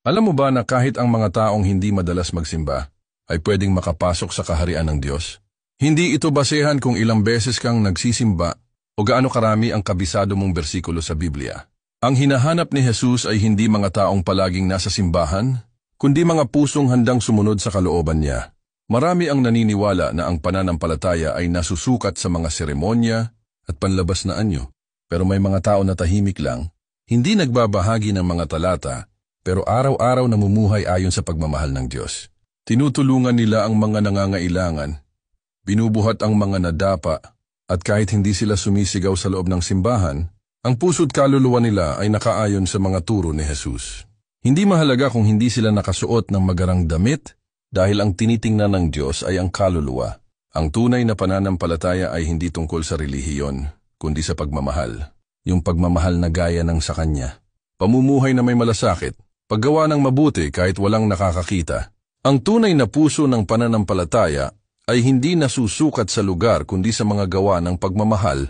Alam mo ba na kahit ang mga taong hindi madalas magsimba ay pwedeng makapasok sa kaharian ng Diyos? Hindi ito basehan kung ilang beses kang nagsisimba o gaano karami ang kabisado mong bersikulo sa Biblia. Ang hinahanap ni Jesus ay hindi mga taong palaging nasa simbahan, kundi mga pusong handang sumunod sa kalooban niya. Marami ang naniniwala na ang pananampalataya ay nasusukat sa mga seremonya at panlabas na anyo. Pero may mga tao na tahimik lang, hindi nagbabahagi ng mga talata, pero araw-araw namumuhay ayon sa pagmamahal ng Diyos. Tinutulungan nila ang mga nangangailangan, binubuhat ang mga nadapa, at kahit hindi sila sumisigaw sa loob ng simbahan, ang puso't kaluluwa nila ay nakaayon sa mga turo ni Jesus. Hindi mahalaga kung hindi sila nakasuot ng magarang damit dahil ang tinitingnan ng Diyos ay ang kaluluwa. Ang tunay na pananampalataya ay hindi tungkol sa relihiyon, kundi sa pagmamahal. Yung pagmamahal na gaya ng sa Kanya. Pamumuhay na may malasakit, paggawa ng mabuti kahit walang nakakakita. Ang tunay na puso ng pananampalataya ay hindi nasusukat sa lugar kundi sa mga gawa ng pagmamahal